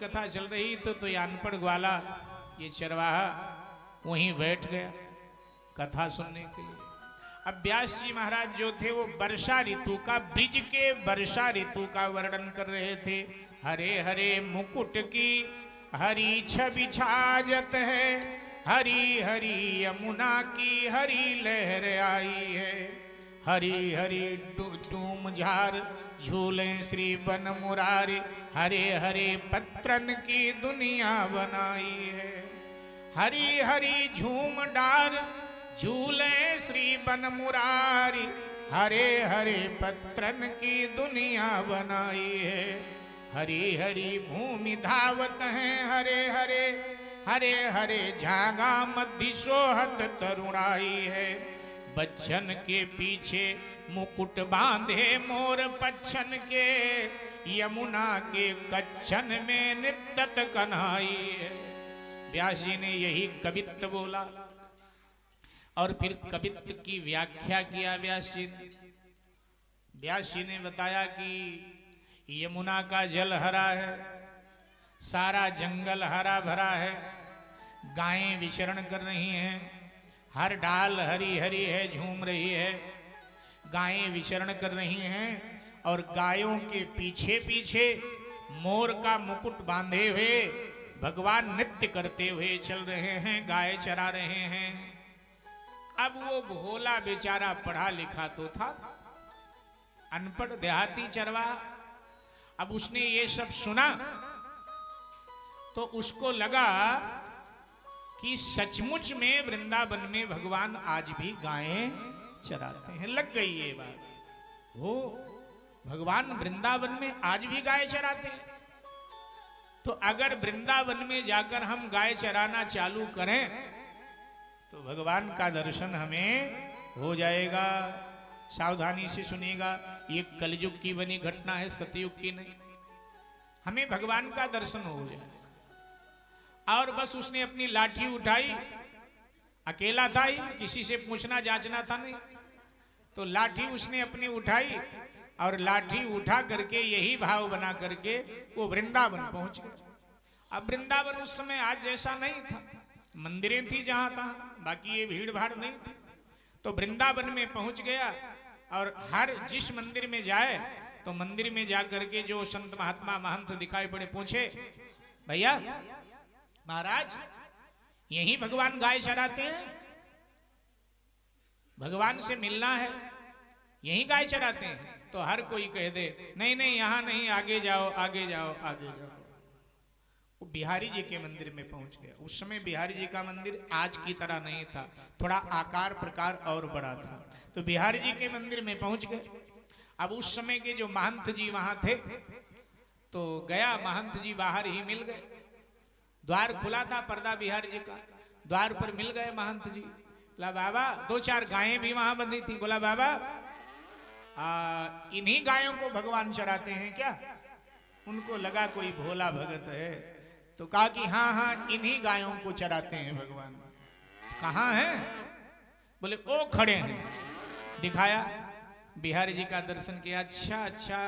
कथा चल रही तो ये अनपढ़ ग्वाला, ये चरवाहा वहीं बैठ गया कथा सुनने के लिए। अब व्यास जी महाराज जो थे वो वर्षा ऋतु का, ब्रिज के वर्षा ऋतु का वर्णन कर रहे थे। हरे हरे मुकुट की हरी छवि छाजत है, हरी हरी यमुना की हरी लहर आई है, हरी हरी डूम झार झूले श्री बन मुरारी, हरे हरे पत्रन की दुनिया बनाई है, हरी हरी झूम डार झूले श्री बन मुरारी, हरे हरे पत्रन की दुनिया बनाई है, हरी हरी भूमि धावत है, हरे हरे हरे हरे झागा मध्य सोहत तरुणाई है, बच्चन के पीछे मुकुट बांधे मोर पच्छन के, यमुना के कच्छन में नित्तत कन्हाई है। व्यास जी ने यही कवित्व बोला और फिर कवित्व की व्याख्या किया व्यास जी ने। व्यास जी ने बताया कि यमुना का जल हरा है, सारा जंगल हरा भरा है, गायें विचरण कर रही हैं, हर डाल हरी हरी है, झूम रही है, गायें विचरण कर रही हैं, और गायों के पीछे पीछे मोर का मुकुट बांधे हुए भगवान नृत्य करते हुए चल रहे हैं, गाय चरा रहे हैं। अब वो भोला बेचारा पढ़ा लिखा तो था, अनपढ़ देहाती चरवाहा। अब उसने ये सब सुना तो उसको लगा कि सचमुच में वृंदावन में भगवान आज भी गायें चराते हैं। लग गई ये बात, हो भगवान वृंदावन में आज भी गाय चराते हैं, तो अगर वृंदावन में जाकर हम गाय चराना चालू करें तो भगवान का दर्शन हमें हो जाएगा। सावधानी से सुनिएगा, ये कलयुग की बनी घटना है, सतयुग की नहीं। हमें भगवान का दर्शन हो जाएगा। और बस उसने अपनी लाठी उठाई, अकेला था ही, किसी से पूछना जांचना था नहीं, तो लाठी उसने अपनी उठाई और लाठी उठा करके यही भाव बना करके वो वृंदावन पहुंच गया। अब वृंदावन उस समय आज जैसा नहीं था, मंदिरें थी जहां था, बाकी ये भीड़ भाड़ नहीं थी। तो वृंदावन में पहुंच गया और हर जिस मंदिर में जाए तो मंदिर में जा करके जो संत महात्मा महंत दिखाई पड़े पूछे, भैया महाराज यही भगवान गाय चराते हैं, भगवान से मिलना है, यही गाय चराते हैं? तो हर कोई कह दे नहीं नहीं यहां नहीं, आगे जाओ आगे जाओ आगे जाओ। वो बिहारी जी के मंदिर में पहुंच गया। उस समय बिहारी जी का मंदिर आज की तरह नहीं था, थोड़ा आकार प्रकार और बड़ा था। तो बिहारी जी के मंदिर में पहुंच गए। अब उस समय के जो महंत जी वहां थे, तो गया, महंत जी बाहर ही मिल गए, द्वार खुला था पर्दा बिहारी जी का, द्वार पर मिल गए महंत जी। बोला बाबा, दो चार गायें भी वहां बंधी थी, बोला बाबा इन्हीं गायों को भगवान चराते हैं क्या? उनको लगा कोई भोला भगत है, तो कहा कि हाँ हाँ इन्हीं गायों को चराते हैं भगवान। कहाँ हैं? बोले ओ खड़े हैं। दिखाया, बिहारी जी का दर्शन किया। अच्छा अच्छा,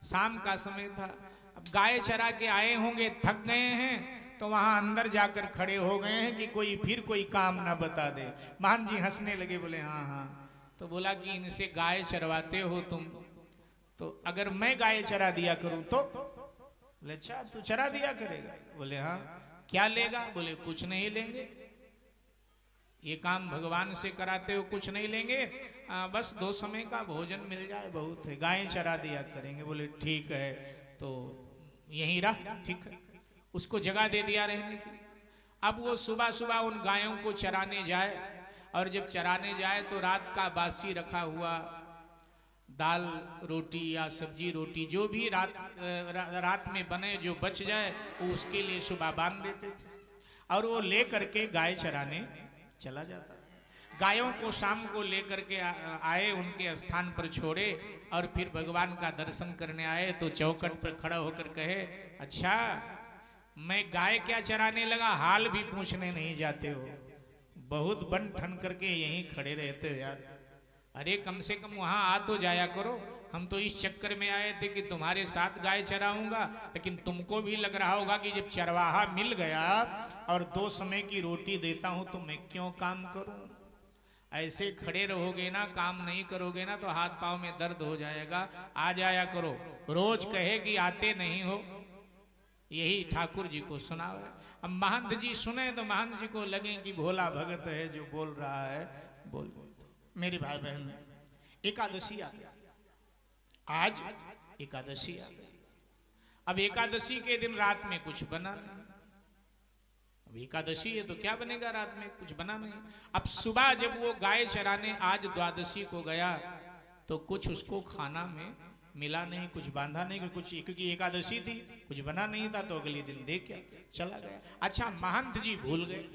शाम का समय था, अब गाय चरा के आए होंगे, थक गए हैं, तो वहां अंदर जाकर खड़े हो गए हैं कि कोई फिर कोई काम ना बता दे। मान जी हंसने लगे, बोले हाँ हाँ। तो बोला कि इनसे गाय चरवाते हो तुम, तो अगर मैं गाय चरा दिया करूं तो? बोले अच्छा तू चरा दिया करेगा? बोले हाँ। क्या लेगा? बोले कुछ नहीं लेंगे, ये काम भगवान से कराते हो, कुछ नहीं लेंगे, बस 2 समय का भोजन मिल जाए बहुत है, गाय चरा दिया करेंगे। बोले ठीक है, तो यहीं रह, ठीक है। उसको जगह दे दिया रहने की। अब वो सुबह सुबह उन गायों को चराने जाए, और जब चराने जाए तो रात का बासी रखा हुआ दाल रोटी या सब्जी रोटी जो भी रात में बने, जो बच जाए वो उसके लिए सुबह बांध देते थे, और वो ले करके गाय चराने चला जाता। गायों को शाम को लेकर के आए, उनके स्थान पर छोड़े, और फिर भगवान का दर्शन करने आए तो चौखट पर खड़ा होकर कहे, अच्छा मैं गाय क्या चराने लगा, हाल भी पूछने नहीं जाते हो, बहुत बन ठन करके यहीं खड़े रहते हो यार। अरे कम से कम वहां आ तो जाया करो, हम तो इस चक्कर में आए थे कि तुम्हारे साथ गाय चराऊंगा, लेकिन तुमको भी लग रहा होगा कि जब चरवाहा मिल गया और 2 समय की रोटी देता हूं तो मैं क्यों काम करूं। ऐसे खड़े रहोगे ना, काम नहीं करोगे ना तो हाथ पांव में दर्द हो जाएगा। आ जाया करो, रोज कहे कि आते नहीं हो, यही ठाकुर जी को सुनाओ। अब महंत जी सुने तो महंत जी को लगे कि भोला भगत है जो बोल रहा है, बोल। मेरे भाई बहन, एकादशी आ गई, आज एकादशी आ गई। अब एकादशी के दिन रात में कुछ बना नहीं। अब एकादशी है तो क्या बनेगा, रात में कुछ बना नहीं। अब सुबह जब वो गाय चराने आज द्वादशी को गया तो कुछ उसको खाना में मिला नहीं, कुछ बांधा नहीं, कुछ, क्योंकि एकादशी थी, कुछ बना नहीं था तो अगले दिन दे क्या चला गया। अच्छा, महंत जी भूल गए,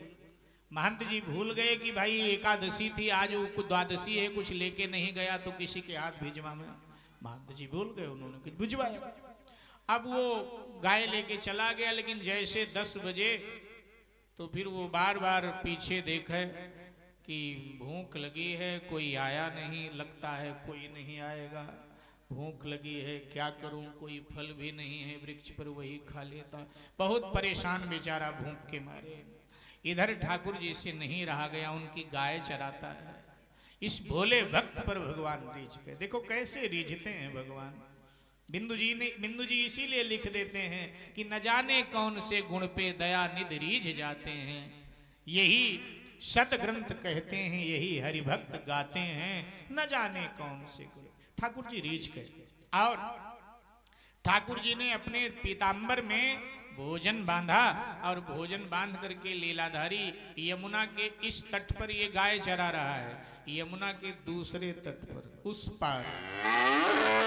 महंत जी भूल गए कि भाई एकादशी थी, आज वो द्वादशी है, कुछ लेके नहीं गया तो किसी के हाथ भिजवा में। महंत जी भूल गए, उन्होंने कुछ भिजवाया। अब वो गाय लेके चला गया, लेकिन जैसे 10 बजे तो फिर वो बार बार पीछे देखे कि भूख लगी है, कोई आया नहीं, लगता है कोई नहीं आएगा, भूख लगी है, क्या करूं, कोई फल भी नहीं है वृक्ष पर, वही खा लेता। बहुत परेशान बेचारा भूख के मारे। इधर ठाकुर जी से नहीं रहा गया, उनकी गाय चराता है। इस भोले भक्त पर भगवान रीझ गए। देखो कैसे रीझते हैं भगवान। बिंदु जी इसीलिए लिख देते हैं कि न जाने कौन से गुण पे दया निधि रीझ जाते हैं, यही शत ग्रंथ कहते हैं, यही हरिभक्त गाते हैं, न जाने कौन से गुण। ठाकुर जी रीझ गए और ठाकुर जी ने अपने पीताम्बर में भोजन बांधा और भोजन बांध करके लीलाधारी यमुना के इस तट पर ये गाय चरा रहा है, यमुना के दूसरे तट पर उस पार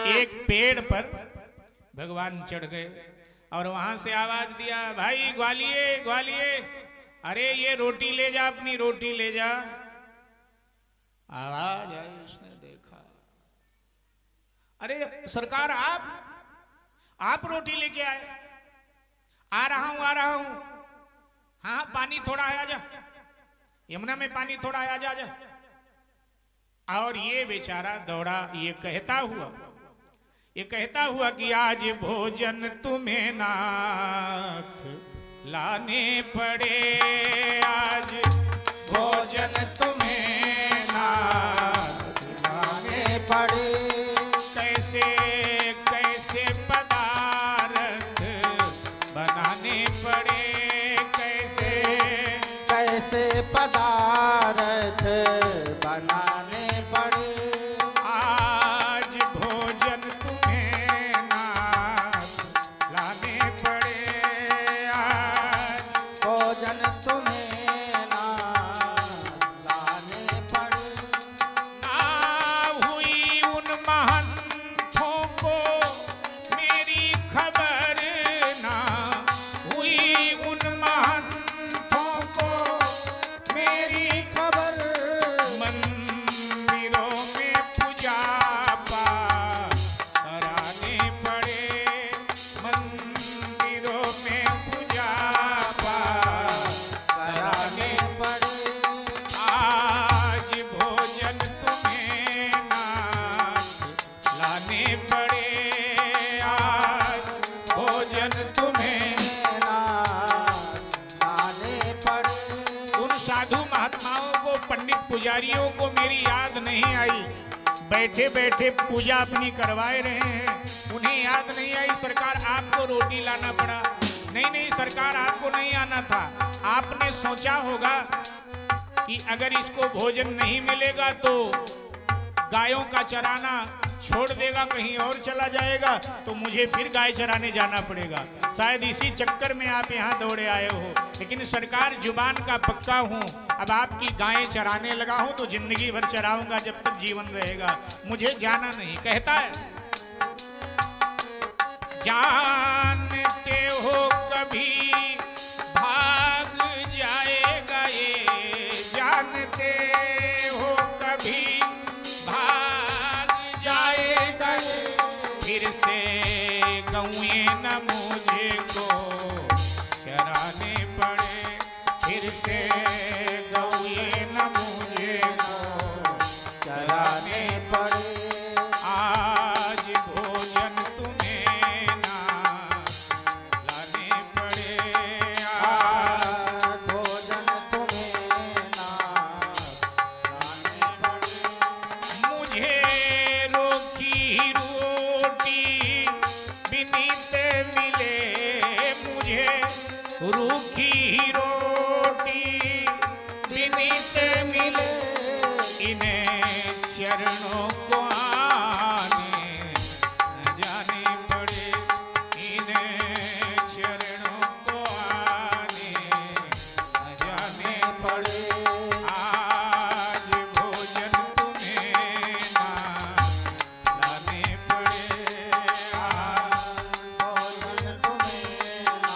एक पेड़ पर भगवान चढ़ गए और वहां से आवाज दिया, भाई ग्वालिये ग्वालिये, अरे ये रोटी ले जा, अपनी रोटी ले जा। आवाज आई, उसने देखा, अरे सरकार आप रोटी लेके आए। आ रहा हूं। हाँ पानी थोड़ा है, आजा, यमुना में पानी थोड़ा है, आजा आजा। और ये बेचारा दौड़ा, ये कहता हुआ कि आज भोजन तुम्हें नाथ लाने पड़े, आज भोजन तुम्हें नाथ लाने पड़े। कैसे कैसे पदार्थ बनाने पड़े, कैसे कैसे पदार्थ बनाने पड़े। आज भोजन तुम्हें नाथ लाने पड़े, आज भोजन तुम्हें नाथ लाने पड़े। ना हुई उन महंतों को मेरी खबर, ना हुई उन महंतों को मेरी खबर। मंदिरों में पूजा पाठ कराने पड़े, मंदिरों में पूजा पाठ कराने पड़े। आज भोजन तुम्हें नाथ लाने पड़े, आज भोजन तुम्हें नाथ लाने पड़े। उन साधु महात्माओं को, पंडित पुजारियों को मेरी याद नहीं आई, बैठे बैठे पूजा अपनी करवाए रहे हैं, उन्हें याद नहीं आई सरकार आपको रोटी लाना पड़ा। नहीं सरकार, आपको नहीं आना था। आपने सोचा होगा कि अगर इसको भोजन नहीं मिलेगा तो गायों का चराना छोड़ देगा, कहीं और चला जाएगा, तो मुझे फिर गाय चराने जाना पड़ेगा। शायद इसी चक्कर में आप यहाँ दौड़े आए हो। लेकिन सरकार, जुबान का पक्का हूँ, अब आपकी गायें चराने लगा हूँ तो जिंदगी भर चराऊंगा जब तक जीवन रहेगा, मुझे जाना नहीं। कहता है, जानते हो कभी भाग जाएगा ये, जानते हो कभी भाग जाएगा ये, फिर से गौए न मुझे को चराने पड़े, फिर से गौए न मुझे को चराने पड़े। आज मुझे रूखी रोटी विनीत मिले, इन्हें चरणों को आने न जाने पड़े, इन्हें चरणों को आने न जाने पड़े। आज भोजन तुम्हें ना लाने पड़े, आज भोजन तुम्हें ना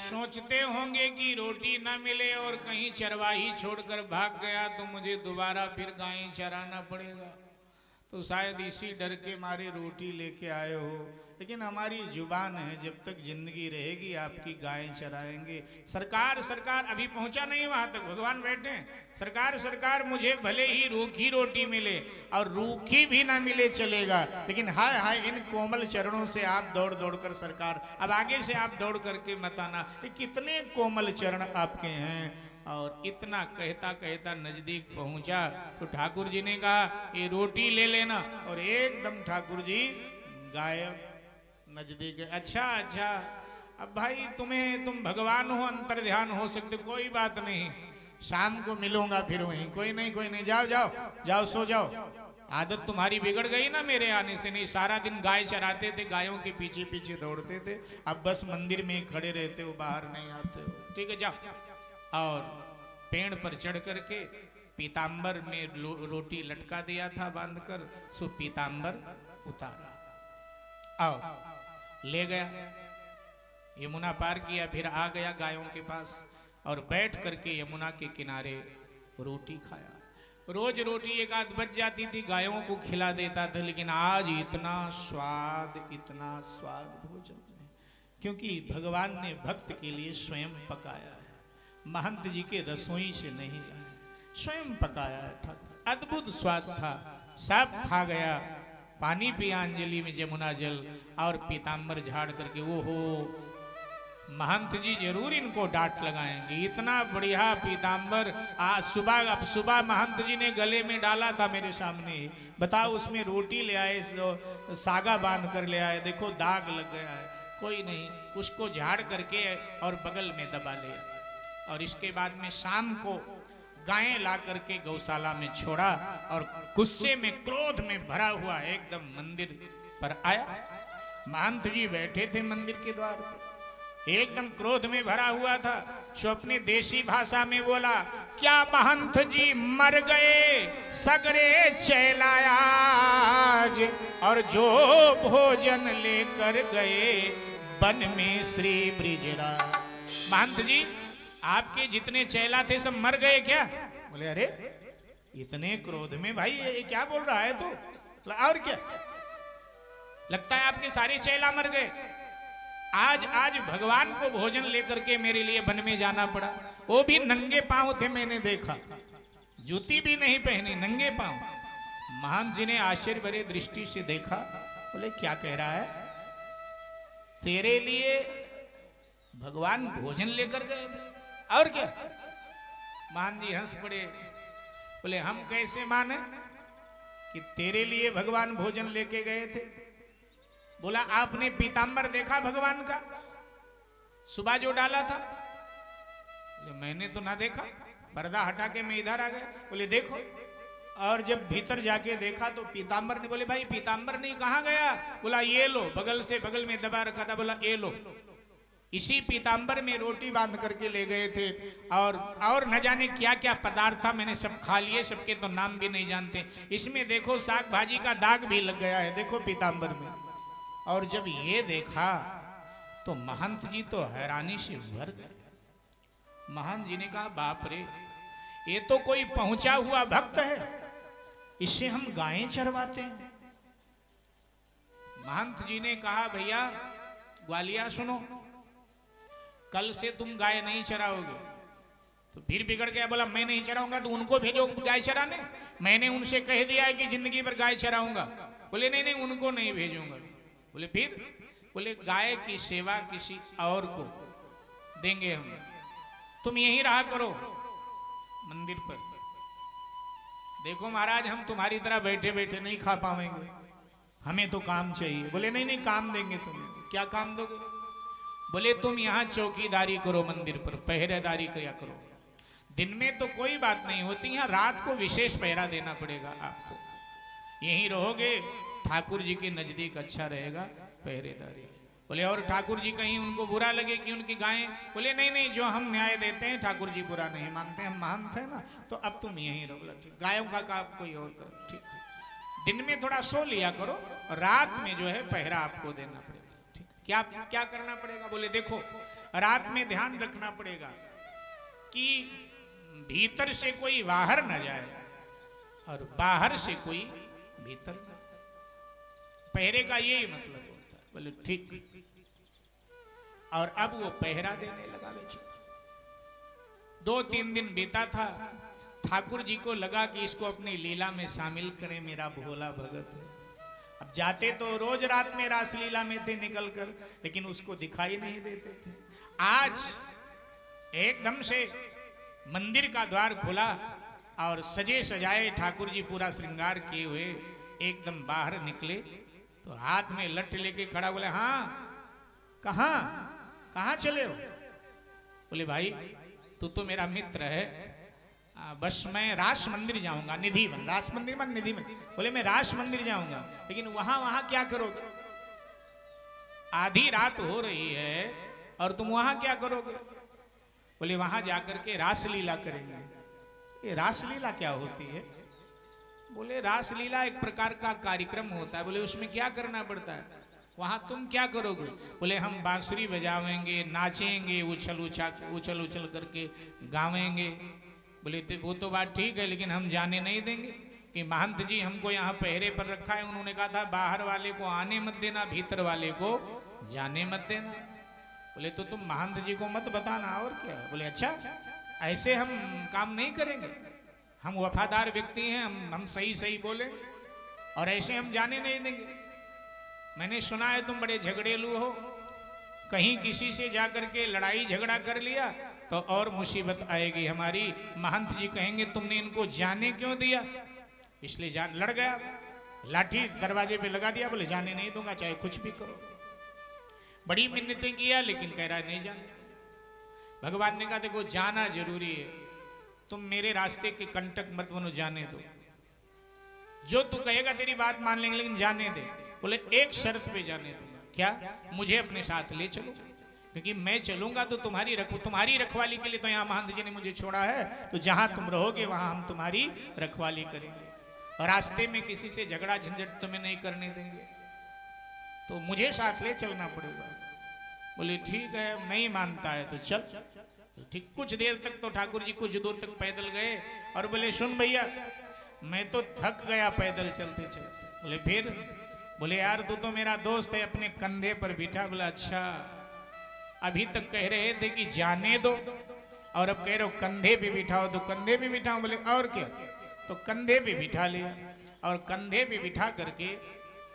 सोचते होंगे कि रोटी ना मिले और कहीं चरवाही छोड़कर भाग गया तो मुझे दोबारा फिर गायें चराना पड़ेगा, तो शायद इसी डर के मारे रोटी लेके आए हो। लेकिन हमारी जुबान है, जब तक जिंदगी रहेगी आपकी गायें चराएंगे। सरकार सरकार, अभी पहुंचा नहीं वहां तक, भगवान बैठे हैं। सरकार सरकार, मुझे भले ही रूखी रोटी मिले और रूखी भी ना मिले चलेगा, लेकिन हाय हाय इन कोमल चरणों से आप दौड़ दौड़ कर सरकार, अब आगे से आप दौड़ करके मत आना, ये कितने कोमल चरण आपके हैं। और इतना कहता कहता नजदीक पहुंचा तो ठाकुर जी ने कहा ये रोटी ले लेना, और एकदम ठाकुर जी गायब नजदीक। अच्छा अच्छा, अब भाई तुम भगवान हो, अंतर ध्यान हो सकते, कोई बात नहीं, शाम को मिलूंगा फिर वहीं, कोई नहीं, जाओ जाओ जाओ, सो जाओ। आदत तुम्हारी बिगड़ गई ना मेरे आने से, नहीं सारा दिन गाय चराते थे, गायों के पीछे पीछे दौड़ते थे, अब बस मंदिर में ही खड़े रहते हो, बाहर नहीं आते हो, ठीक है जाओ। और पेड़ पर चढ़ करके पीतांबर में रोटी लटका दिया था बांधकर, सो पीतांबर उतारा, आओ ले गया, यमुना पार किया, फिर आ गया गायों के पास और बैठ करके यमुना के किनारे रोटी खाया। रोज रोटी एक आध बच जाती थी, गायों को खिला देता था, लेकिन आज इतना स्वाद भोजन में, क्योंकि भगवान ने भक्त के लिए स्वयं पकाया है, महंत जी के रसोई से नहीं लाया, स्वयं पकाया है। अद्भुत स्वाद था, सब खा गया, पानी पिया अंजलि में जमुना जल, और पीतांबर झाड़ करके, ओहो महंत जी जरूर इनको डांट लगाएंगे, इतना बढ़िया पीतांबर आज सुबह महंत जी ने गले में डाला था मेरे सामने, बताओ उसमें रोटी ले आए, सागा बांध कर ले आए, देखो दाग लग गया है, कोई नहीं, उसको झाड़ करके और बगल में दबा लिया। और इसके बाद में शाम को गायें ला करके गौशाला में छोड़ा, और गुस्से में क्रोध में भरा हुआ एकदम मंदिर पर आया। महंत जी बैठे थे मंदिर के द्वार पर, एकदम क्रोध में भरा हुआ था, सो अपने देसी भाषा में बोला, क्या महंत जी मर गए सगरे चैलायाज, और जो भोजन लेकर गए वन में श्री ब्रिजराज। महंत जी आपके जितने चेला थे सब मर गए क्या? बोले अरे इतने क्रोध में भाई ये क्या बोल रहा है तू? और क्या लगता है आपके सारे चेला मर गए? आज भगवान को भोजन लेकर के मेरे लिए वन में जाना पड़ा, वो भी नंगे पांव थे, मैंने देखा, जूती भी नहीं पहनी, नंगे पांव। महंत जी ने आश्चर्य भरी दृष्टि से देखा, बोले क्या कह रहा है? तेरे लिए भगवान भोजन लेकर गए थे? और क्या? महंत जी हंस पड़े, बोले हम कैसे माने कि तेरे लिए भगवान भोजन लेके गए थे? बोला आपने पीतांबर देखा भगवान का सुबह जो डाला था? बोले मैंने तो ना देखा, पर्दा हटा के मैं इधर आ गया। बोले देखो, और जब भीतर जाके देखा तो पीतांबर ने, बोले भाई पीतांबर नहीं, कहाँ गया? बोला ये लो, बगल में दबा रखा था, बोला ये लो। इसी पीतांबर में रोटी बांध करके ले गए थे, और न जाने क्या क्या पदार्थ था, मैंने सब खा लिए, सबके तो नाम भी नहीं जानते। इसमें देखो साग भाजी का दाग भी लग गया है, देखो पीतांबर में। और जब ये देखा तो महंत जी तो हैरानी से भर गए। महंत जी ने कहा बाप रे, ये तो कोई पहुंचा हुआ भक्त है, इससे हम गायें चरवाते हैं। महंत जी ने कहा भैया ग्वालिया सुनो, कल से तुम गाय नहीं चराओगे। तो फिर बिगड़ गया, बोला मैं नहीं चराऊंगा तो उनको भेजो गाय चराने, मैंने उनसे कह दिया है कि जिंदगी भर गाय चराऊंगा। बोले नहीं नहीं उनको नहीं भेजूंगा। बोले फिर? बोले गाय की सेवा किसी और को देंगे हम, तुम यहीं रहा करो मंदिर पर। देखो महाराज हम तुम्हारी तरह बैठे बैठे नहीं खा पाएंगे, हमें तो काम चाहिए। बोले नहीं नहीं काम देंगे तुम्हें। क्या काम दोगे? बोले तुम यहाँ चौकीदारी करो मंदिर पर, पहरेदारी किया करो। दिन में तो कोई बात नहीं होती, यहाँ रात को विशेष पहरा देना पड़ेगा आपको। यहीं रहोगे, ठाकुर जी के नजदीक अच्छा रहेगा पहरेदारी। बोले और ठाकुर जी कहीं उनको बुरा लगे कि उनकी गायें? बोले नहीं नहीं जो हम न्याय देते हैं ठाकुर जी बुरा नहीं मानते, हम महान थे ना, तो अब तुम यहीं रहो। बोला ठीक, गायों का काम कोई और करो। ठीक, दिन में थोड़ा सो लिया करो, रात में जो है पहरा आपको देना पड़ेगा। ठीक, क्या क्या करना पड़ेगा? बोले देखो रात में ध्यान रखना पड़ेगा कि भीतर से कोई बाहर न जाए और बाहर से कोई भीतर न। पहरे का यही मतलब होता है। बोले ठीक। और अब वो पहरा देने लगा बेची। 2-3 दिन बीता था, ठाकुर जी को लगा कि इसको अपनी लीला में शामिल करें, मेरा भोला भगत है। अब जाते तो रोज रात में रासलीला में थे निकल कर, लेकिन उसको दिखाई नहीं देते थे। आज एकदम से मंदिर का द्वार खुला और सजे सजाए ठाकुर जी पूरा श्रृंगार किए हुए एकदम बाहर निकले, तो हाथ में लठ लेके खड़ा। बोले हाँ कहाँ कहाँ चले हो? बोले भाई तू तो मेरा मित्र है, बस मैं रास मंदिर जाऊंगा, निधि वन, रास मंदिर मन निधि वन। बोले मैं रास मंदिर जाऊंगा, लेकिन वहां क्या करोगे? आधी रात हो रही है और तुम वहां क्या करोगे? बोले वहां जाकर के रासलीला करेंगे। ये रासलीला क्या होती है? बोले रासलीला एक प्रकार का कार्यक्रम होता है। बोले उसमें क्या करना पड़ता है? वहां तुम क्या करोगे? बोले हम बांसुरी बजावेंगे, नाचेंगे, उछल उछल करके गावेंगे। बोले वो तो बात ठीक है, लेकिन हम जाने नहीं देंगे कि महंत जी हमको यहाँ पहरे पर रखा है। उन्होंने कहा था बाहर वाले को आने मत देना, भीतर वाले को जाने मत देना। बोले तो तुम महंत जी को मत बताना, और क्या? बोले अच्छा ऐसे हम काम नहीं करेंगे, हम वफादार व्यक्ति हैं, हम सही सही बोले और ऐसे हम जाने नहीं देंगे। मैंने सुना है तुम बड़े झगड़ेलू हो, कहीं किसी से जाकर के लड़ाई झगड़ा कर लिया तो और मुसीबत आएगी हमारी। महंत जी कहेंगे तुमने इनको जाने क्यों दिया, इसलिए जान लड़ गया, लाठी दरवाजे पे लगा दिया। बोले जाने नहीं दूंगा चाहे कुछ भी करो। बड़ी मिन्नतें किया लेकिन कह रहा है नहीं जाने। भगवान ने कहा देखो जाना जरूरी है, तुम मेरे रास्ते के कंटक मत बनो, जाने दो। जो तू कहेगा तेरी बात मान लेंगे, लेकिन जाने दे। बोले एक शर्त पे जाने दूंगा। क्या? मुझे अपने साथ ले चलो, क्योंकि मैं चलूंगा तो तुम्हारी रखवाली के लिए तो यहाँ महंत जी ने मुझे छोड़ा है, तो जहां तुम रहोगे वहां हम तुम्हारी रखवाली करेंगे और रास्ते में किसी से झगड़ा झंझट तुम्हें नहीं करने देंगे, तो मुझे साथ ले चलना पड़ेगा। बोले ठीक है, नहीं मानता है तो चल। तो ठीक कुछ देर तक तो ठाकुर जी कुछ दूर तक पैदल गए और बोले सुन भैया मैं तो थक गया पैदल चलते चलते। बोले फिर? बोले यार तू तो मेरा दोस्त है, अपने कंधे पर बिठा। बोला अच्छा, अभी तक कह रहे थे कि जाने दो और अब कह रहे हो कंधे पे बिठाओ, तो कंधे पे बिठाओ। बोले और क्या? तो कंधे पे बिठा लिया और कंधे पे बिठा करके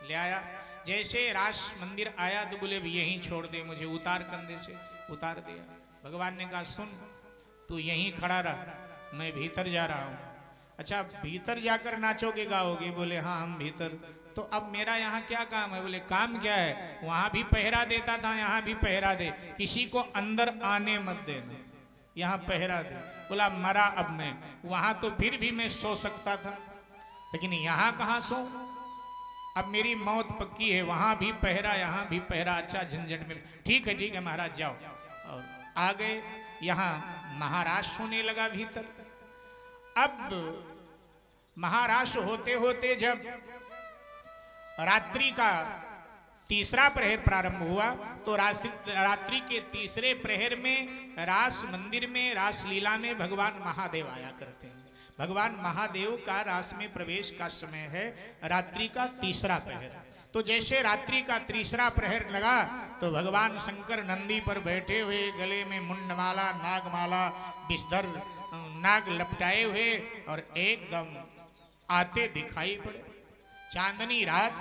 ले आया। जैसे रास मंदिर आया तो बोले यहीं छोड़ दे मुझे, उतार कंधे से। उतार दिया। भगवान ने कहा सुन तू यहीं खड़ा रहा, मैं भीतर जा रहा हूँ। अच्छा भीतर जाकर नाचोगे गाओगे? बोले हाँ हम भीतर। तो अब मेरा यहाँ क्या काम है? बोले काम क्या है? वहां भी पहरा देता था, यहाँ भी पहरा दे, किसी को अंदर आने मत देना, यहाँ पहरा दे। बोला मरा अब मैं, वहां तो फिर भी मैं सो सकता था, लेकिन यहाँ कहाँ सो, अब मेरी मौत पक्की है, वहां भी पहरा यहाँ भी पहरा। अच्छा झंझट में ठीक है महाराज जाओ। और आ गए, यहाँ महाराज होने लगा भीतर। अब महाराज होते होते जब रात्रि का तीसरा प्रहर प्रारंभ हुआ तो रात्रि के तीसरे प्रहर में रास मंदिर में रास लीला में भगवान महादेव आया करते हैं। भगवान महादेव का रास में प्रवेश का समय है रात्रि का तीसरा प्रहर। तो जैसे रात्रि का तीसरा प्रहर लगा तो भगवान शंकर नंदी पर बैठे हुए, गले में मुंडमाला, नागमाला, विषधर नाग लपटाए हुए और एकदम आते दिखाई पड़े। चांदनी रात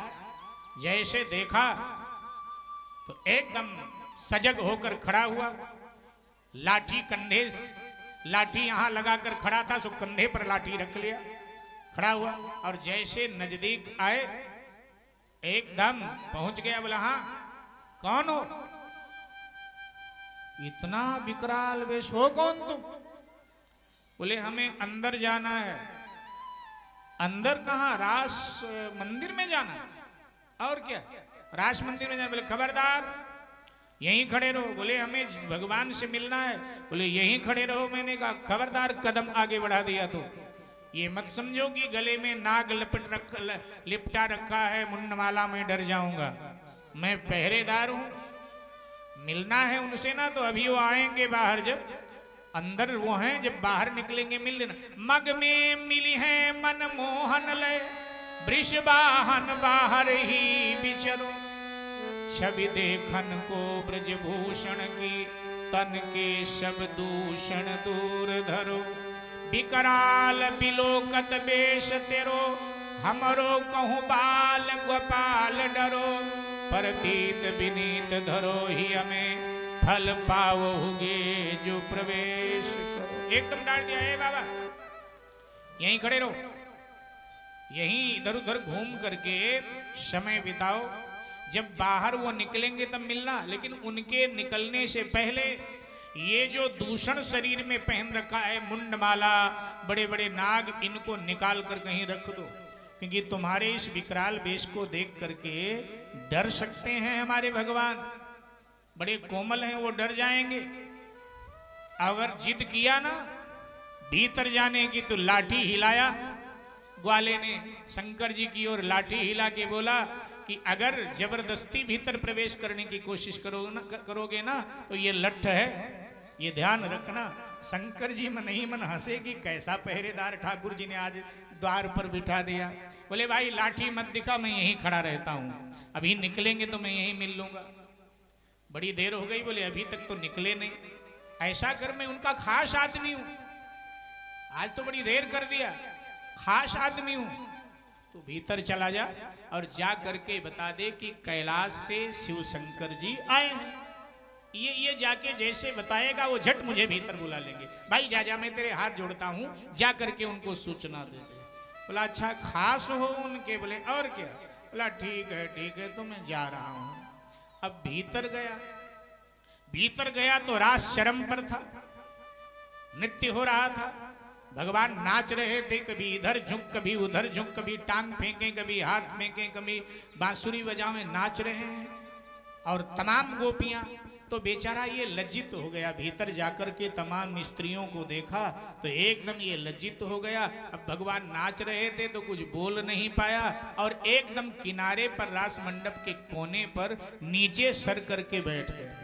जैसे देखा तो एकदम सजग होकर खड़ा हुआ, लाठी कंधे, लाठी यहां लगाकर खड़ा था, सो कंधे पर लाठी रख लिया, खड़ा हुआ और जैसे नजदीक आए एकदम पहुंच गया। बोला हाँ कौन हो? इतना विकराल वेश हो कौन तुम? बोले हमें अंदर जाना है। अंदर कहाँ? रास मंदिर में जाना है। और क्या? रास मंदिर में जाना। बोले खबरदार यहीं खड़े रहो। बोले हमें भगवान से मिलना है। बोले यहीं खड़े रहो। मैंने कहा खबरदार कदम आगे बढ़ा दिया तो ये मत समझो कि गले में नाग लिपटा रखा है, मुंडमाला में डर जाऊंगा। मैं पहरेदार हूं, मिलना है उनसे ना तो अभी वो आएंगे बाहर, जब अंदर वो हैं, जब बाहर निकलेंगे मिल लेना। मग में मिली है मनमोहन लय, वृषवाहन बाहर ही विचरो, छवि देखन को ब्रजभूषण की, तन के सब दूषण दूर धरो, विकराल बिलोकत बेश तेरो, हमरो कहूँ बाल गोपाल डरो, परतीत विनीत धरो ही हमें, फल पाओगे जो प्रवेश करो। एकदम डांट दिया है बाबा, यहीं खड़े रहो, यहीं इधर उधर घूम करके समय बिताओ, जब बाहर वो निकलेंगे तब मिलना। लेकिन उनके निकलने से पहले ये जो दूषण शरीर में पहन रखा है, मुंडमाला, बड़े बड़े नाग, इनको निकाल कर कहीं रख दो, क्योंकि तुम्हारे इस विकराल वेश को देख करके डर सकते हैं हमारे भगवान, बड़े कोमल हैं, वो डर जाएंगे। अगर जिद किया ना भीतर जाने की तो लाठी हिलाया। ग्वाले ने शंकर जी की ओर लाठी हिला के बोला कि अगर जबरदस्ती भीतर प्रवेश करने की कोशिश करोगे ना तो ये लट्ठ है, ये ध्यान रखना। शंकर जी मन ही मन हंसे कि कैसा पहरेदार ठाकुर जी ने आज द्वार पर बिठा दिया। बोले भाई लाठी मत दिखा, मैं यहीं खड़ा रहता हूं, अभी निकलेंगे तो मैं यहीं मिल लूंगा। बड़ी देर हो गई। बोले अभी तक तो निकले नहीं। ऐसा कर मैं उनका खास आदमी हूं, आज तो बड़ी देर कर दिया, खास आदमी हूं, तो भीतर चला जा और जा करके बता दे कि कैलाश से शिव शंकर जी आए हैं। ये जाके जैसे बताएगा वो झट मुझे भीतर बुला लेंगे। भाई जा जा, मैं तेरे हाथ जोड़ता हूं, जा करके उनको सूचना दे दे। बोला अच्छा खास हो उनके? बोले और क्या? बोला ठीक है तो मैं जा रहा हूं। अब भीतर गया तो रास चरम पर था, नृत्य हो रहा था, भगवान नाच रहे थे, कभी इधर झुक कभी उधर झुक, कभी टांग फेंके कभी हाथ फेंके, कभी बांसुरी बजावे, नाच रहे हैं। और तमाम गोपियां, तो बेचारा ये लज्जित हो गया, भीतर जाकर के तमाम स्त्रियों को देखा तो एकदम ये लज्जित हो गया। अब भगवान नाच रहे थे तो कुछ बोल नहीं पाया और एकदम किनारे पर रास मंडप के कोने पर नीचे सर करके बैठ गया,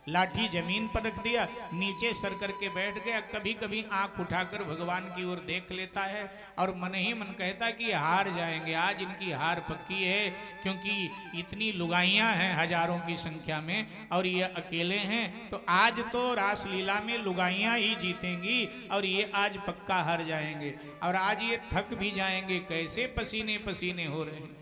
लाठी जमीन पर रख दिया, नीचे सर करके बैठ गया। कभी कभी आंख उठाकर भगवान की ओर देख लेता है और मन ही मन कहता कि हार जाएंगे, आज इनकी हार पक्की है, क्योंकि इतनी लुगाइयां हैं हजारों की संख्या में और ये अकेले हैं, तो आज तो रासलीला में लुगाइयां ही जीतेंगी और ये आज पक्का हार जाएंगे और आज ये थक भी जाएंगे। कैसे पसीने पसीने हो रहे हैं।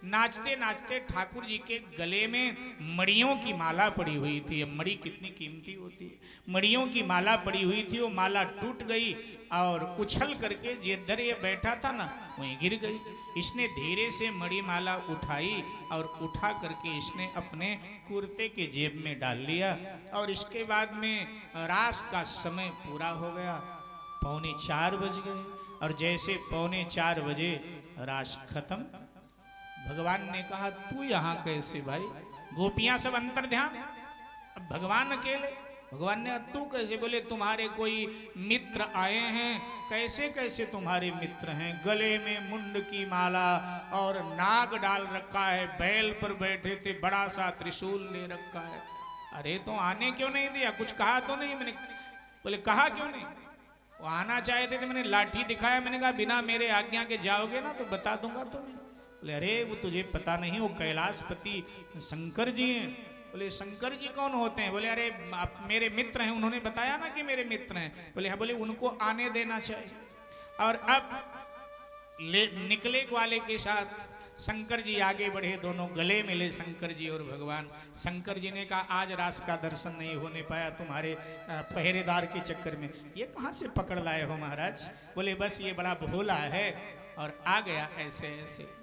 नाचते नाचते ठाकुर जी के गले में मड़ियों की माला पड़ी हुई थी। अब मड़ी कितनी कीमती होती है। मड़ियों की माला पड़ी हुई थी, वो माला टूट गई और उछल करके जिधर ये बैठा था ना वहीं गिर गई। इसने धीरे से मड़ी माला उठाई और उठा करके इसने अपने कुर्ते के जेब में डाल लिया और इसके बाद में रास का समय पूरा हो गया। 3:45 बज गए और जैसे 3:45 बजे रास खत्म। भगवान ने कहा तू यहां कैसे भाई? गोपियां सब अंतर ध्यान, अब भगवान अकेले। भगवान ने तू कैसे? बोले तुम्हारे कोई मित्र आए हैं। कैसे कैसे तुम्हारे मित्र हैं? गले में मुंड की माला और नाग डाल रखा है, बैल पर बैठे थे, बड़ा सा त्रिशूल ले रखा है। अरे तो आने क्यों नहीं दिया? कुछ कहा तो नहीं? मैंने बोले कहा क्यों नहीं? वो आना चाहते थे, मैंने लाठी दिखाया, मैंने कहा बिना मेरे आज्ञा के जाओगे ना तो बता दूंगा तुम्हें। बोले अरे वो तुझे पता नहीं, वो कैलाशपति शंकर जी हैं। बोले शंकर जी कौन होते हैं? बोले अरे आप मेरे मित्र हैं, उन्होंने बताया ना कि मेरे मित्र हैं। बोले हाँ। बोले उनको आने देना चाहिए। और अब निकले ग्वाले के साथ शंकर जी आगे बढ़े, दोनों गले मिले शंकर जी और भगवान। शंकर जी ने कहा आज रास का दर्शन नहीं होने पाया तुम्हारे पहरेदार के चक्कर में। ये कहाँ से पकड़ लाए हो महाराज? बोले बस ये बड़ा भोला है और आ गया ऐसे ऐसे।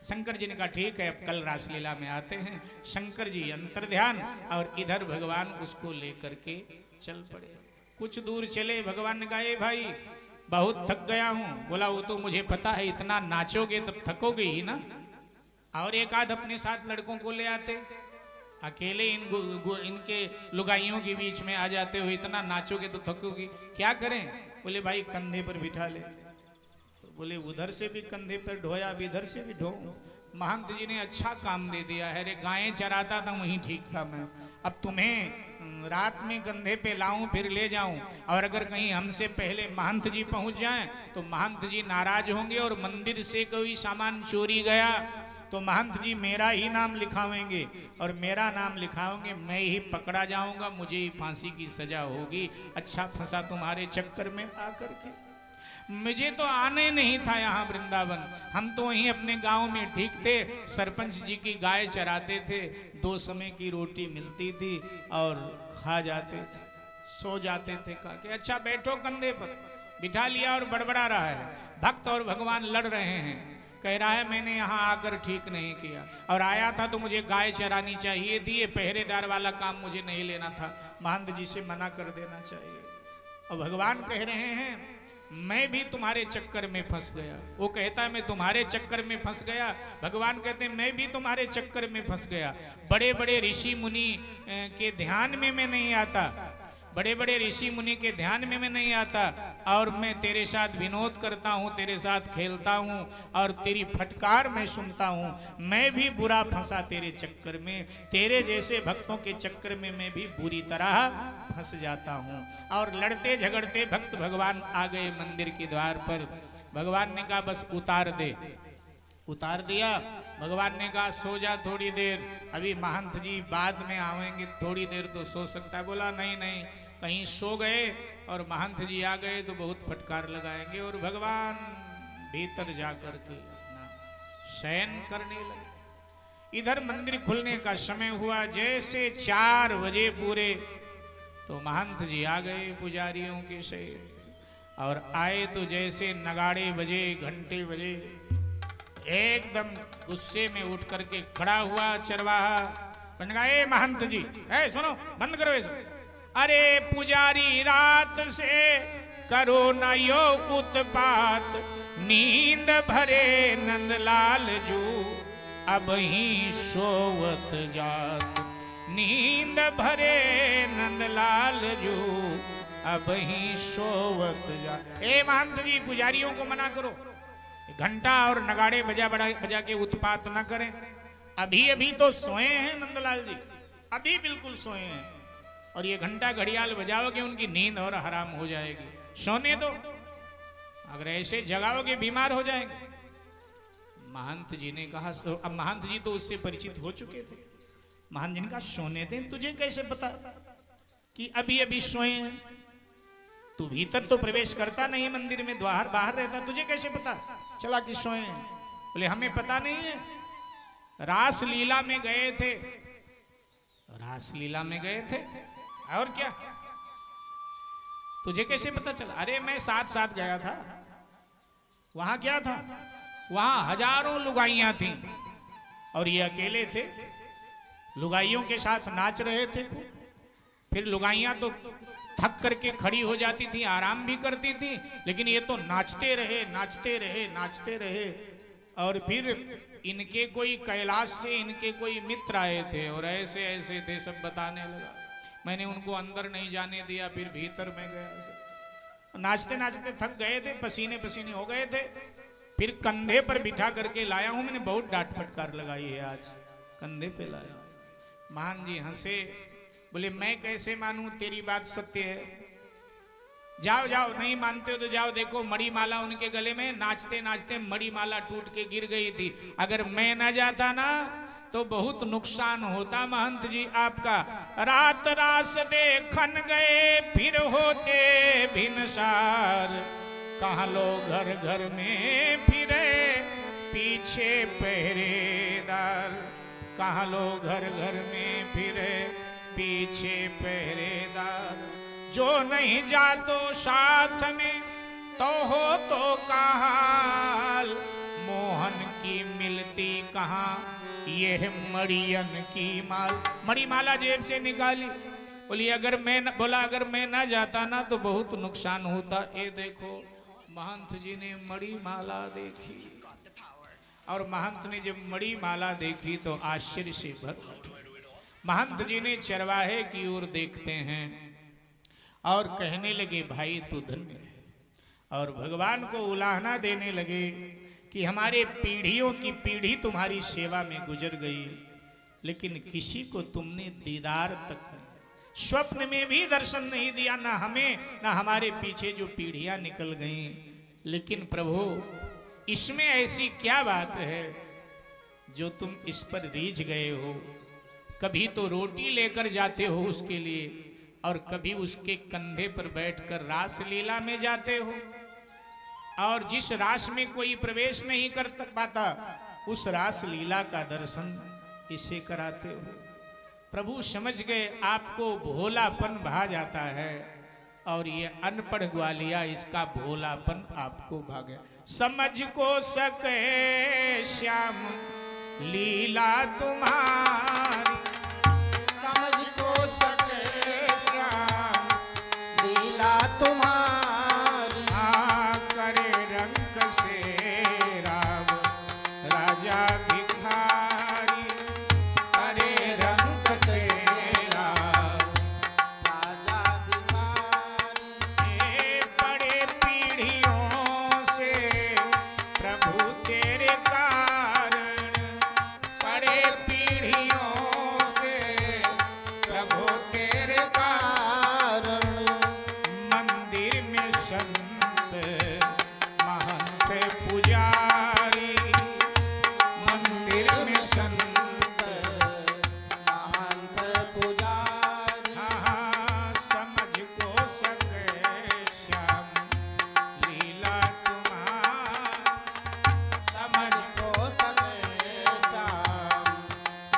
शंकर जी ने कहा ठीक है, अब कल रासलीला में आते हैं। शंकर जी अंतर ध्यान और इधर भगवान उसको लेकर के चल पड़े। कुछ दूर चले, भगवान ने कहा ए भाई बहुत थक गया हूं। बोला वो तो मुझे पता है, इतना नाचोगे तब थकोगे ही ना, और एक आध अपने साथ लड़कों को ले आते, अकेले इनके लुगाइयों के बीच में आ जाते हो, इतना नाचोगे तो थकोगे। क्या करें? बोले भाई कंधे पर बिठा ले। तो बोले उधर से भी कंधे पर ढोया, अब इधर से भी ढो। महंत जी ने अच्छा काम दे दिया है, रे गायें चराता था वहीं ठीक था मैं। अब तुम्हें रात में कंधे पे लाऊं फिर ले जाऊं, और अगर कहीं हमसे पहले महंत जी पहुंच जाएं तो महंत जी नाराज होंगे, और मंदिर से कोई सामान चोरी गया तो महंत जी मेरा ही नाम लिखावेंगे, और मेरा नाम लिखाओगे मैं ही पकड़ा जाऊंगा, मुझे ही फांसी की सजा होगी। अच्छा फंसा तुम्हारे चक्कर में आकर के। मुझे तो आने नहीं था यहाँ वृंदावन, हम तो वहीं अपने गांव में ठीक थे। सरपंच जी की गाय चराते थे, 2 समय की रोटी मिलती थी और खा जाते थे, सो जाते थे। कहा कि अच्छा बैठो कंधे पर, बिठा लिया और बड़बड़ा रहा है। भक्त और भगवान लड़ रहे हैं, कह रहा है मैंने यहाँ आकर ठीक नहीं किया, और आया था तो मुझे गाय चरानी चाहिए थी, ये पहरेदार वाला काम मुझे नहीं लेना था, महंत जी से मना कर देना चाहिए। और भगवान कह रहे हैं मैं भी तुम्हारे चक्कर में फंस गया। वो कहता है मैं तुम्हारे चक्कर में फंस गया, भगवान कहते हैं मैं भी तुम्हारे चक्कर में फंस गया। बड़े बड़े ऋषि मुनि के ध्यान में मैं नहीं आता, बड़े बड़े ऋषि मुनि के ध्यान में मैं नहीं आता, और मैं तेरे साथ विनोद करता हूँ, तेरे साथ खेलता हूँ, और तेरी फटकार मैं सुनता हूँ। मैं भी बुरा फंसा तेरे चक्कर में, तेरे जैसे भक्तों के चक्कर में मैं भी बुरी तरह फंस जाता हूँ। और लड़ते झगड़ते भक्त भगवान आ गए मंदिर के द्वार पर। भगवान ने कहा बस उतार दे। उतार दिया। भगवान ने कहा सो जा थोड़ी देर, अभी महंत जी बाद में आवेंगे, थोड़ी देर तो सो सकता है। बोला नहीं नहीं, कहीं सो गए और महंत जी आ गए तो बहुत फटकार लगाएंगे। और भगवान भीतर जाकर के अपना शयन करने लगे। इधर मंदिर खुलने का समय हुआ, जैसे 4 बजे पूरे तो महंत जी आ गए पुजारियों के सहित। और आए तो जैसे नगाड़े बजे, घंटे बजे, एकदम गुस्से में उठ करके खड़ा हुआ चरवाहा। ए महंत जी, ए सुनो, बंद करो ये। अरे पुजारी रात से करो न यो उत्पात, नींद भरे नंदलाल जू अब ही सोवत जात। नींद भरे नंदलाल जू अब ही सोवत जात। ए महंत जी, पुजारियों को मना करो, घंटा और नगाड़े बजा के उत्पात न करें। अभी अभी तो सोए हैं नंदलाल जी, अभी बिल्कुल सोए हैं, और ये घंटा घड़ियाल बजाओगे उनकी नींद और हराम हो जाएगी। सोने दो, अगर ऐसे जगाओगे बीमार हो जाएंगे। महंत जी ने कहा, अब महंत जी तो उससे परिचित हो चुके थे। महंत जी ने कहा सोने दें, तुझे कैसे पता कि अभी अभी सोए हैं? तू भीतर तो प्रवेश करता नहीं मंदिर में, द्वार बाहर रहता, तुझे कैसे पता चला कि सोए हैं? बोले हमें पता नहीं है, रास लीला में गए थे। रास लीला में गए थे और क्या, तुझे कैसे पता चला? अरे मैं साथ साथ गया था। वहां क्या था? वहां हजारों लुगाइयां थीं और ये अकेले थे। लुगाइयों के साथ नाच रहे थे। फिर लुगाइयां तो थक करके खड़ी हो जाती थी, आराम भी करती थी, लेकिन ये तो नाचते रहे नाचते रहे नाचते रहे। और फिर इनके कोई कैलाश से इनके कोई मित्र आए थे और ऐसे ऐसे थे, सब बताने लगा। मैंने उनको अंदर नहीं जाने दिया, फिर भीतर में गया। नाचते नाचते थक गए थे, पसीने पसीने हो गए थे। फिर कंधे पर बिठा करके लाया हूं, मैंने बहुत डांट फटकार लगाई है, आज कंधे पे लाया। महान जी हंसे, बोले मैं कैसे मानूं तेरी बात सत्य है? जाओ जाओ, नहीं मानते हो तो जाओ, देखो मणिमाला उनके गले में, नाचते नाचते मणिमाला टूट के गिर गई थी। अगर मैं ना जाता ना तो बहुत नुकसान होता महंत जी आपका। रात रास देखन गए फिर होते भिनसार, कहाँ लोग घर घर में फिरे पीछे पहरेदार, कहाँ लोग घर घर में फिरे पीछे पहरेदार। जो नहीं जातो साथ में तो हो तो कहाल, मोहन की मिलती कहाँ यह मड़ियन की माल। मणिमाला जेब से निकाली, बोली अगर मैं न, बोला अगर मैं ना जाता ना तो बहुत नुकसान होता। ये देखो महंत जी ने मणिमाला देखी, और महंत ने जब मणिमाला देखी तो आश्चर्य से भर उठे। महंत जी ने चरवाहे की ओर देखते हैं और कहने लगे भाई तू धन्य है, और भगवान को उलाहना देने लगे कि हमारे पीढ़ियों की पीढ़ी तुम्हारी सेवा में गुजर गई, लेकिन किसी को तुमने दीदार तक नहीं, स्वप्न में भी दर्शन नहीं दिया, ना हमें ना हमारे पीछे जो पीढ़ियां निकल गईं। लेकिन प्रभु इसमें ऐसी क्या बात है जो तुम इस पर रीझ गए हो? कभी तो रोटी लेकर जाते हो उसके लिए, और कभी उसके कंधे पर बैठकर रास लीला में जाते हो, और जिस रास में कोई प्रवेश नहीं कर पाता उस रास लीला का दर्शन इसे कराते हो। प्रभु समझ गए आपको भोलापन भा जाता है, और ये अनपढ़ ग्वालिया इसका भोलापन आपको भागे। समझ को सके श्याम लीला तुम्हारी, समझ को सके श्याम लीला तुम्हारी। हाँ करे रंग से राम राजा भिखारी, करे रंग से राम राजा भिखारी। ये बड़े पीढ़ियों से प्रभु तेरे कारण, बड़े पीढ़ियों से प्रभु तेरे कारण, मंदिर में संत महंत पुजारी, मंदिर में संत महंत पुजारी। हाँ समझ को सके श्याम लीला तुम्हारी, समझ को सके श्याम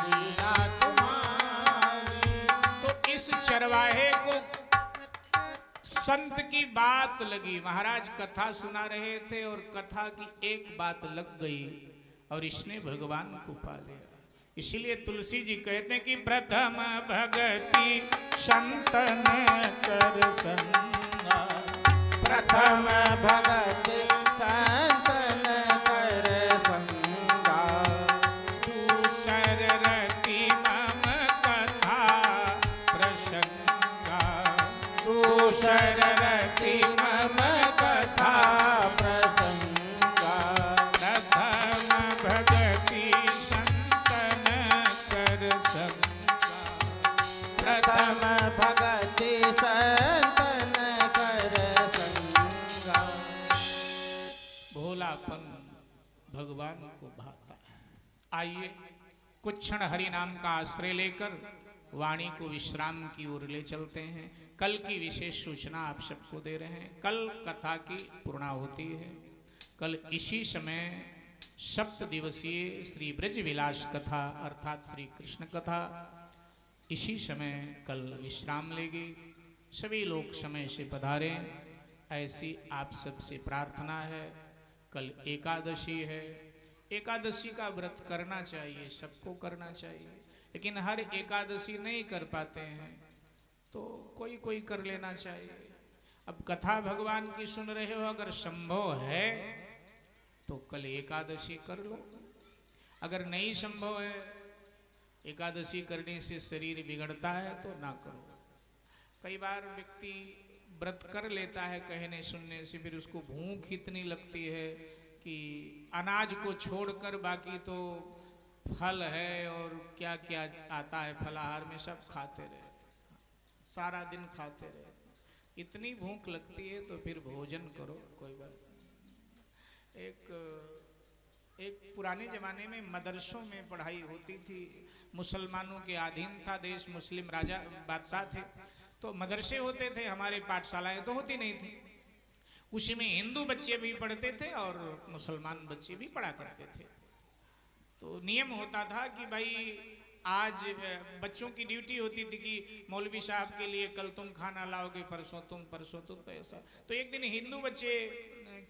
लीला तुम्हारी। तो इस चरवाहे को संत की बात लगी। महाराज कथा सुना रहे थे और कथा की एक बात लग गई और इसने भगवान को पा लिया। इसीलिए तुलसी जी कहते हैं कि प्रथम भगति संतन कर संगा, प्रथम भगत संतन कर संगा। दूसर रति मम कथा प्रसंगा, दूसर रति मम कथा प्रसंगा। प्रथम भगति संतन कर संगा, प्रथम भगति संतन कर संगा। भोलापन भगवान को भाता है। आइए कुछ क्षण हरि नाम का आश्रय लेकर वाणी को विश्राम की ओर ले चलते हैं। कल की विशेष सूचना आप सबको दे रहे हैं। कल कथा की पूर्णाहुति है। कल इसी समय सप्त दिवसीय श्री ब्रज विलास कथा अर्थात श्री कृष्ण कथा इसी समय कल विश्राम लेगी। सभी लोग समय से पधारें, ऐसी आप सबसे प्रार्थना है। कल एकादशी है। एकादशी का व्रत करना चाहिए, सबको करना चाहिए, लेकिन हर एकादशी नहीं कर पाते हैं तो कोई कोई कर लेना चाहिए। अब कथा भगवान की सुन रहे हो, अगर संभव है तो कल एकादशी कर लो। अगर नहीं संभव है, एकादशी करने से शरीर बिगड़ता है तो ना करो। कई बार व्यक्ति व्रत कर लेता है कहने सुनने से, फिर उसको भूख इतनी लगती है कि अनाज को छोड़कर बाकी तो फल है और क्या क्या आता है फलाहार में सब खाते रहते, सारा दिन खाते रहते। इतनी भूख लगती है तो फिर भोजन करो, कोई बात नहीं। एक पुराने जमाने में मदरसों में पढ़ाई होती थी, मुसलमानों के अधीन था देश, मुस्लिम राजा बादशाह थे, तो मदरसे होते थे, हमारे पाठशालाएं तो होती नहीं थी। उसी में हिंदू बच्चे भी पढ़ते थे और मुसलमान बच्चे भी पढ़ा करते थे। तो नियम होता था कि भाई आज बच्चों की ड्यूटी होती थी कि मौलवी साहब के लिए कल तुम खाना लाओगे, परसों तुम तो ऐसा। तो एक दिन हिंदू बच्चे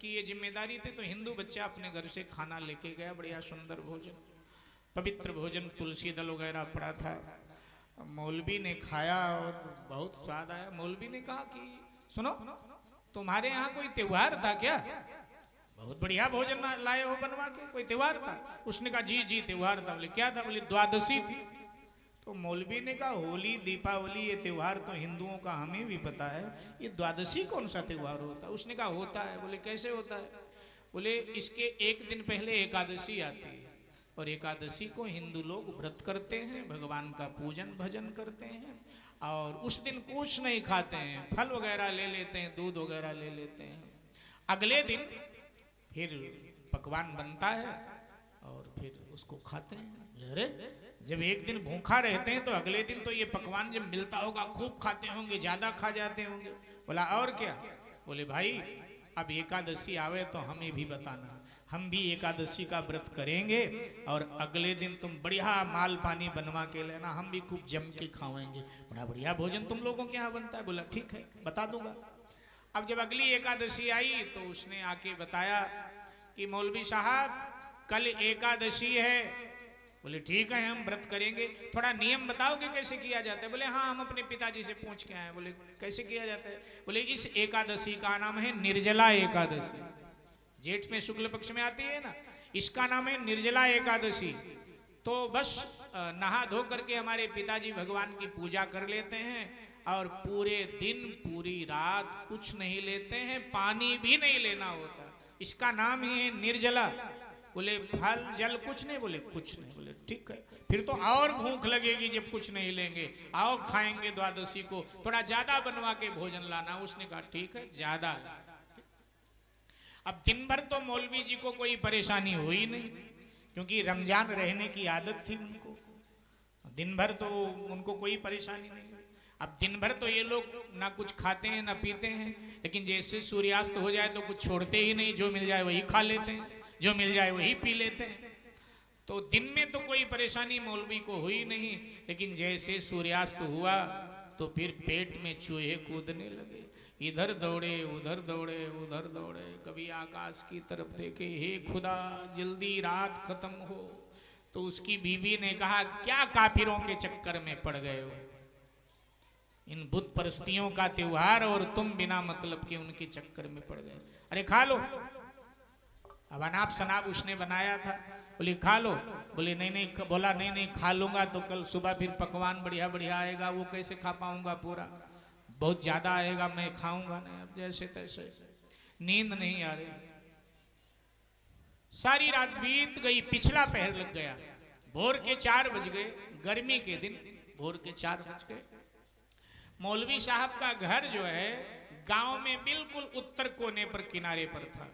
की ये जिम्मेदारी थी, तो हिंदू बच्चा अपने घर से खाना लेके गया, बढ़िया सुंदर भोजन, पवित्र भोजन, तुलसी दल वगैरह पड़ा था। मौलवी ने खाया और बहुत स्वाद आया। मौलवी ने कहा कि सुनो, तुम्हारे यहाँ कोई त्योहार था क्या? बहुत बढ़िया भोजन लाए हो बनवा के, कोई त्योहार था? उसने कहा जी जी त्योहार था। बोले क्या था? बोले द्वादशी थी। तो मौलवी ने कहा होली दीपावली ये त्योहार तो हिंदुओं का हमें भी पता है, ये द्वादशी कौन सा त्योहार होता है? उसने कहा होता है। बोले कैसे होता है? बोले इसके एक दिन पहले एकादशी आती है और एकादशी को हिंदू लोग व्रत करते हैं, भगवान का पूजन भजन करते हैं और उस दिन कुछ नहीं खाते हैं, फल वगैरह ले लेते हैं, दूध वगैरह ले लेते हैं। अगले दिन फिर पकवान बनता है और फिर उसको खाते हैं। अरे जब एक दिन भूखा रहते हैं तो अगले दिन तो ये पकवान जब मिलता होगा खूब खाते होंगे, ज्यादा खा जाते होंगे। बोला और क्या? बोले भाई अब एकादशी आवे तो हमें भी बताना, हम भी एकादशी का व्रत करेंगे और अगले दिन तुम बढ़िया माल पानी बनवा के लेना, हम भी खूब जम के खाएंगे, बड़ा बढ़िया भोजन तुम लोगों के यहाँ बनता है। बोला ठीक है बता दूंगा। अब जब अगली एकादशी आई तो उसने आके बताया कि मौलवी साहब कल एकादशी है। बोले ठीक है हम व्रत करेंगे, थोड़ा नियम बताओगे कैसे किया जाता है? बोले हाँ हम अपने पिताजी से पूछ के आए। बोले कैसे किया जाता है? बोले इस एकादशी का नाम है निर्जला एकादशी, जेठ में शुक्ल पक्ष में आती है ना, इसका नाम है निर्जला एकादशी। तो बस नहा धो करके हमारे पिताजी भगवान की पूजा कर लेते हैं और पूरे दिन पूरी रात कुछ नहीं लेते हैं, पानी भी नहीं लेना होता, इसका नाम ही है निर्जला। बोले फल जल कुछ नहीं? बोले कुछ नहीं। बोले ठीक है, फिर तो और भूख लगेगी जब कुछ नहीं लेंगे, आओ खाएंगे द्वादशी को, थोड़ा ज्यादा बनवा के भोजन लाना। उसने कहा ठीक है ज्यादा। अब दिन भर तो मौलवी जी को कोई परेशानी हुई नहीं, क्योंकि रमजान रहने की आदत थी उनको, दिन भर तो उनको कोई परेशानी नहीं। अब दिन भर तो ये लोग ना कुछ खाते हैं ना पीते हैं, लेकिन जैसे सूर्यास्त हो जाए तो कुछ छोड़ते ही नहीं, जो मिल जाए वही खा लेते हैं, जो मिल जाए वही पी लेते हैं। तो दिन में तो कोई परेशानी मौलवी को हुई नहीं, लेकिन जैसे सूर्यास्त हुआ तो फिर पेट में चूहे कूदने लगे, इधर दौड़े उधर दौड़े उधर दौड़े, कभी आकाश की तरफ देखे, हे खुदा जल्दी रात खत्म हो। तो उसकी बीवी ने कहा क्या काफिरों के चक्कर में पड़ गए हो, इन बुत परस्तियों का त्योहार और तुम बिना मतलब के उनके चक्कर में पड़ गए। अरे खा लो। अब अनाप शनाप उसने बनाया था, बोले खा लो। बोले नहीं नहीं, बोला नहीं नहीं खा लूंगा तो कल सुबह फिर पकवान बढ़िया बढ़िया आएगा, वो कैसे खा पाऊंगा पूरा, बहुत ज्यादा आएगा, मैं खाऊंगा नहीं। अब जैसे तैसे नींद नहीं आ रही, सारी रात बीत गई, पिछला पहर लग गया, भोर के 4 बज गए, गर्मी के दिन भोर के 4 बज गए। मौलवी साहब का घर जो है गांव में बिल्कुल उत्तर कोने पर किनारे पर था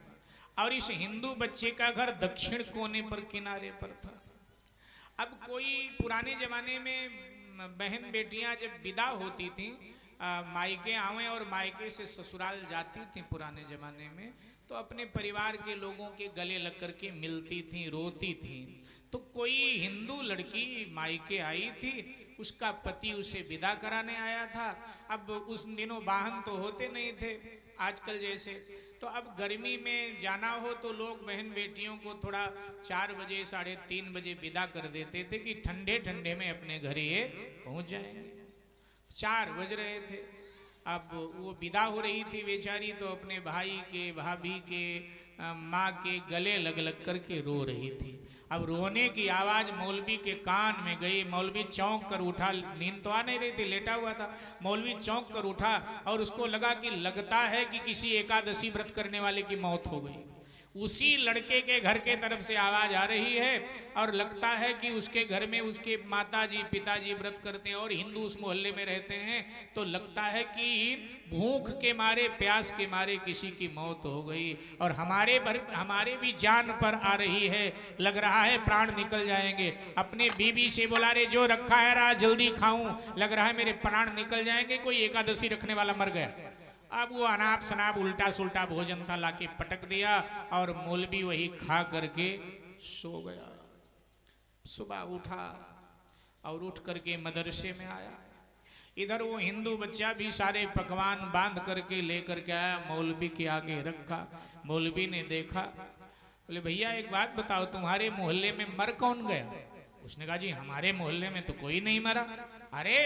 और इस हिंदू बच्चे का घर दक्षिण कोने पर किनारे पर था। अब कोई पुराने जमाने में बहन बेटियां जब विदा होती थी मायके आवे और मायके से ससुराल जाती थी पुराने जमाने में, तो अपने परिवार के लोगों के गले लग करके मिलती थी, रोती थी। तो कोई हिंदू लड़की मायके आई थी, उसका पति उसे विदा कराने आया था। अब उस दिनों वाहन तो होते नहीं थे आजकल जैसे, तो अब गर्मी में जाना हो तो लोग बहन बेटियों को थोड़ा 4 बजे 3:30 बजे विदा कर देते थे कि ठंडे ठंडे में अपने घर ये पहुंच जाएंगे। 4 बज रहे थे, अब वो विदा हो रही थी बेचारी, तो अपने भाई के भाभी के माँ के गले लग लग करके रो रही थी। अब रोने की आवाज मौलवी के कान में गई, मौलवी चौंक कर उठा, नींद तो आ नहीं रही थी, लेटा हुआ था। मौलवी चौंक कर उठा और उसको लगा कि लगता है कि किसी एकादशी व्रत करने वाले की मौत हो गई। उसी लड़के के घर के तरफ से आवाज आ रही है और लगता है कि उसके घर में उसके माताजी पिताजी व्रत करते हैं और हिंदू उस मोहल्ले में रहते हैं। तो लगता है कि भूख के मारे प्यास के मारे किसी की मौत हो गई और हमारे भी जान पर आ रही है, लग रहा है प्राण निकल जाएंगे। अपने बीबी से बोला, रे जो रखा है रहा जल्दी खाऊं, लग रहा है मेरे प्राण निकल जाएंगे, कोई एकादशी रखने वाला मर गया। अब वो अनाप शनाप उल्टा सुल्टा भोजन था लाके पटक दिया और मौलवी वही खा करके सो गया। सुबह उठा और उठ करके मदरसे में आया। इधर वो हिंदू बच्चा भी सारे पकवान बांध करके लेकर के आया, मौलवी के आगे रखा। मौलवी ने देखा, बोले भैया एक बात बताओ, तुम्हारे मोहल्ले में मर कौन गया? उसने कहा जी हमारे मोहल्ले में तो कोई नहीं मरा। अरे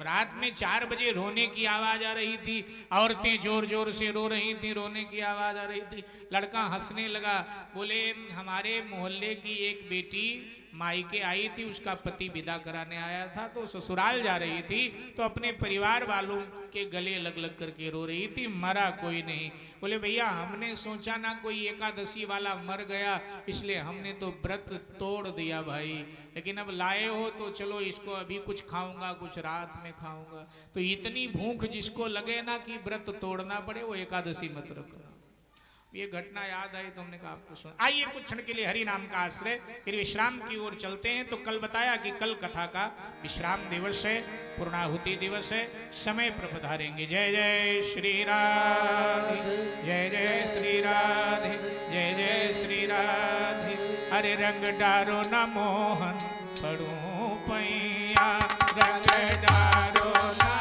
रात में 4 बजे रोने की आवाज आ रही थी, औरतें जोर जोर से रो रही थी, रोने की आवाज आ रही थी। लड़का हंसने लगा, बोले हमारे मोहल्ले की एक बेटी मायके आई थी, उसका पति विदा कराने आया था, तो ससुराल जा रही थी तो अपने परिवार वालों के गले लग लग करके रो रही थी, मरा कोई नहीं। बोले भैया हमने सोचा ना कोई एकादशी वाला मर गया, इसलिए हमने तो व्रत तोड़ दिया भाई, लेकिन अब लाए हो तो चलो इसको अभी कुछ खाऊंगा, कुछ रात में खाऊंगा। तो इतनी भूख जिसको लगे ना कि व्रत तोड़ना पड़े वो एकादशी मत रखना। ये घटना याद आई तो हमने कहा आपको सुन। आइए कुछ क्षण के लिए हरि नाम का आश्रय, फिर विश्राम की ओर चलते हैं। तो कल बताया कि कल कथा का विश्राम दिवस है, पूर्णाहुति दिवस है, समय पर पधारेंगे। जय जय श्री राधे, जय जय श्री राधे, जय जय श्री राधे। अरे रंग डारो न मोहन पड़ू पैया, रंग डारो न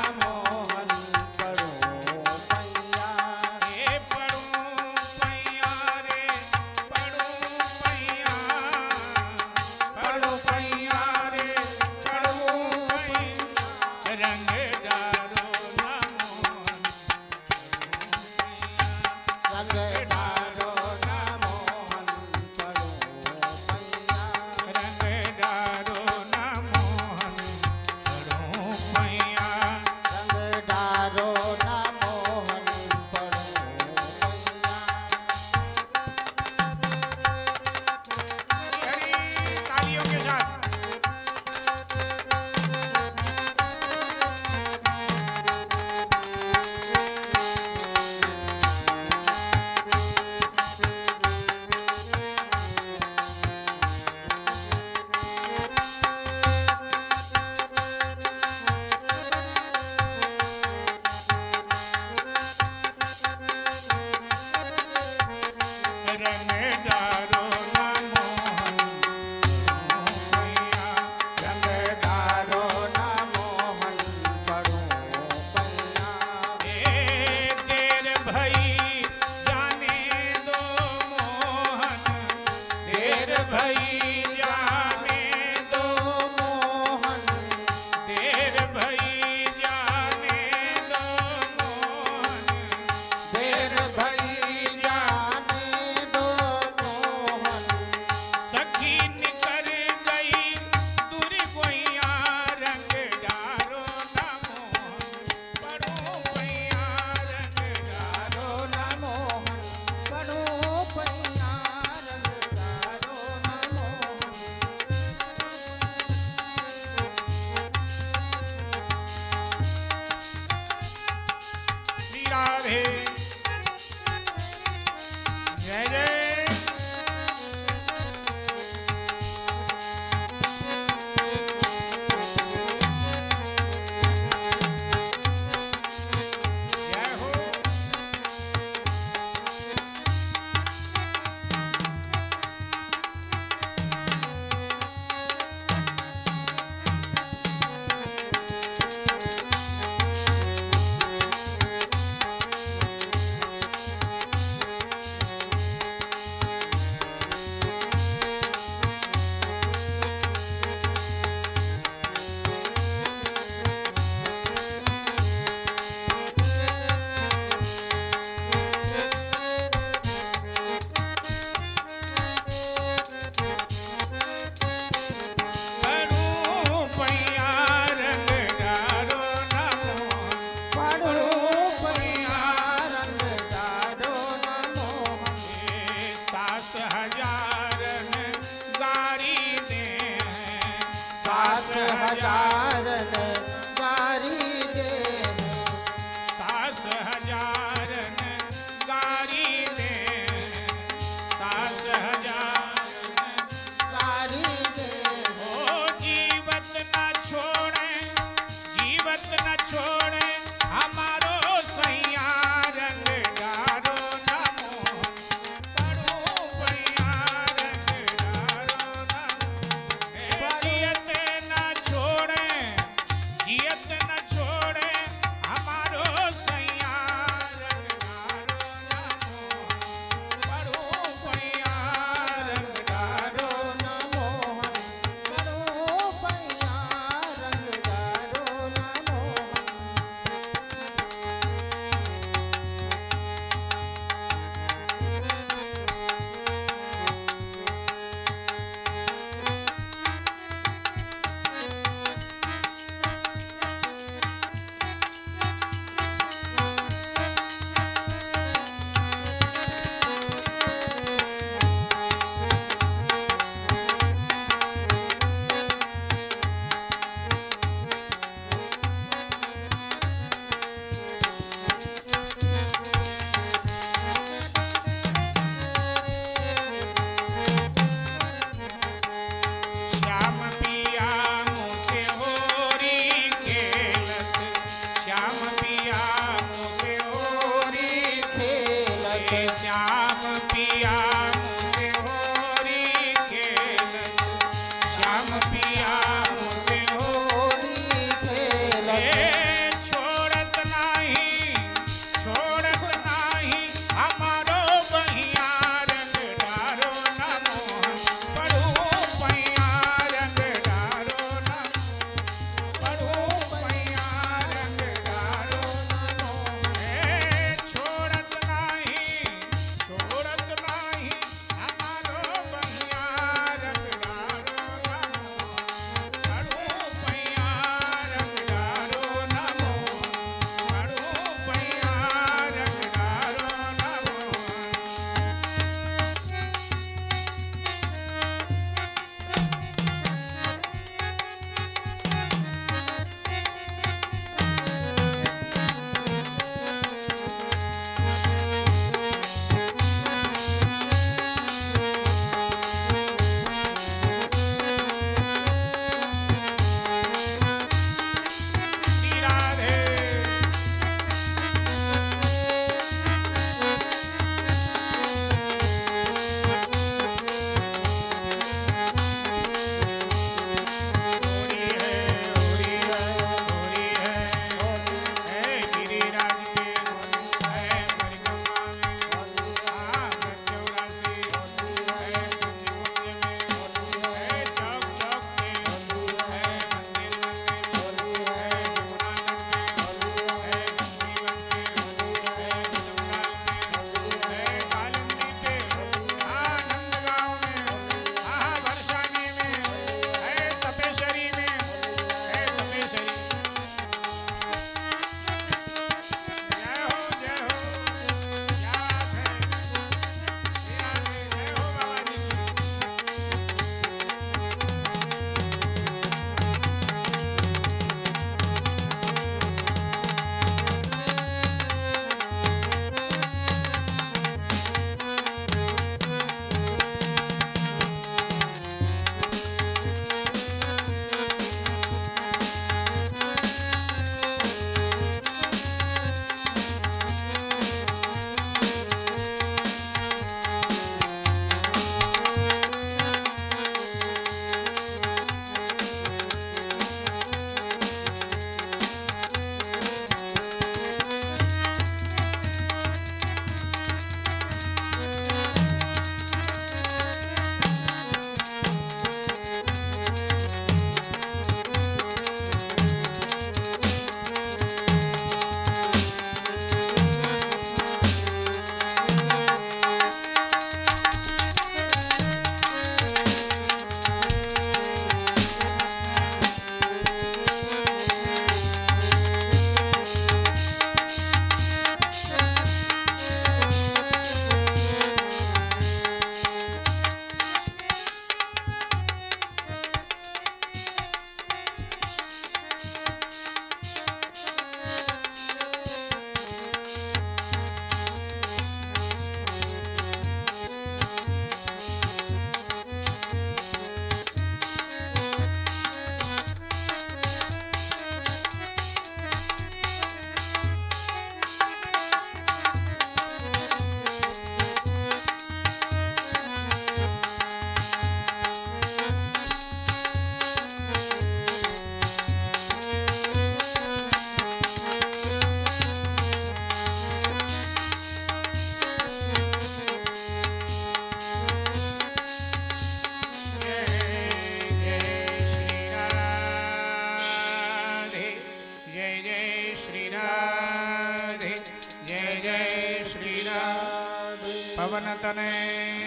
पवन तनय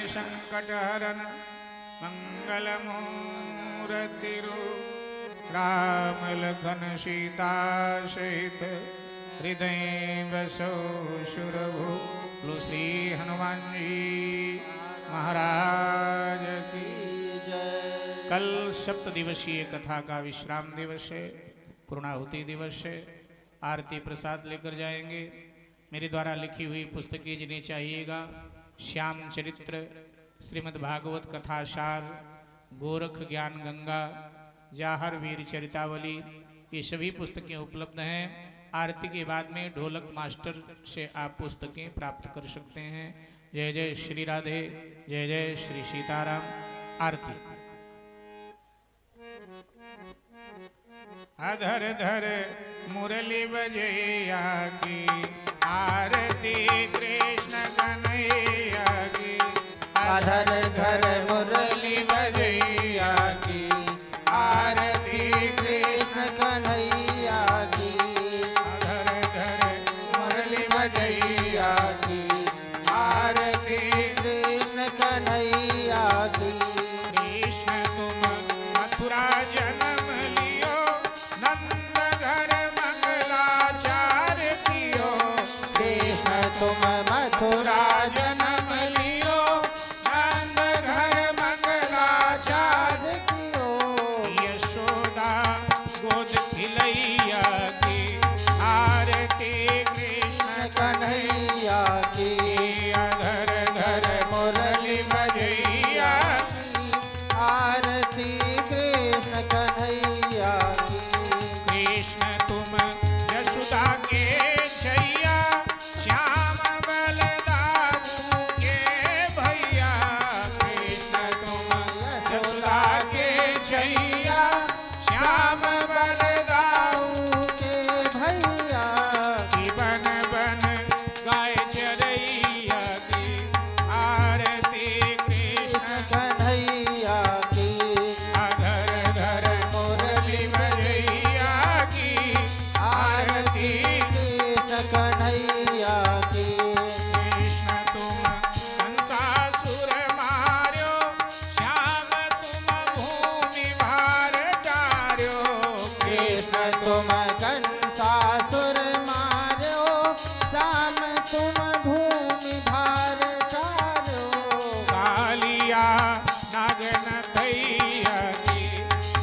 संकट हरन मंगल मूर्ति राम लखन सीता सहित हृदय बसो सुरभु श्री हनुमान जी महाराज की जय। कल सप्त दिवसीय कथा का विश्राम दिवस है, पूर्णाहुति दिवस है। आरती प्रसाद लेकर जाएंगे। मेरे द्वारा लिखी हुई पुस्तकें जिन्हें चाहिएगा, श्याम चरित्र, श्रीमद् भागवत कथासार, गोरख ज्ञान गंगा, जाहर वीर चरितावली, ये सभी पुस्तकें उपलब्ध हैं। आरती के बाद में ढोलक मास्टर से आप पुस्तकें प्राप्त कर सकते हैं। जय जय श्री राधे, जय जय श्री सीताराम। आरती। अधर धर मुरली बजैया की, आरती कृष्ण कन्हैया की। अधर धर मुरली बजैया की, आरती कृष्ण कन्हैया की। अधर धर मुरली बजैया की, आरती कृष्ण कन्हैया की। कृष्ण तुम मथुरा जन्म लियो, नंद घर मंगलाचार कियो। कृष्ण तुम मथुरा जन्म लियो, नंद घर मंगलाचार कियो। यशोदा गोद खिलैया की, आरती कृष्ण कन्हैया की। अधर धर मुरली बजैया आरती कृष्ण कन्हैया की। कृष्ण तुम यशोदा के छैया, श्याम बलदाऊ के भैया। कृष्ण तुम यशोदा के छैया, श्याम बलदाऊ के भैया की। बन बन गाय चरैया की, आरती कृष्ण कन्हैया की। अधर धर मुरली बजैया की, आरती कृष्ण कन्हैया की। कृष्ण तुम कंसासुर मार्यो, श्याम तुम भूमि भार टार्यो। कृष्ण तुम कंसासुर मार्यो, श्याम तुम भूमि भार टार्यो। कालिया नागन थैया की,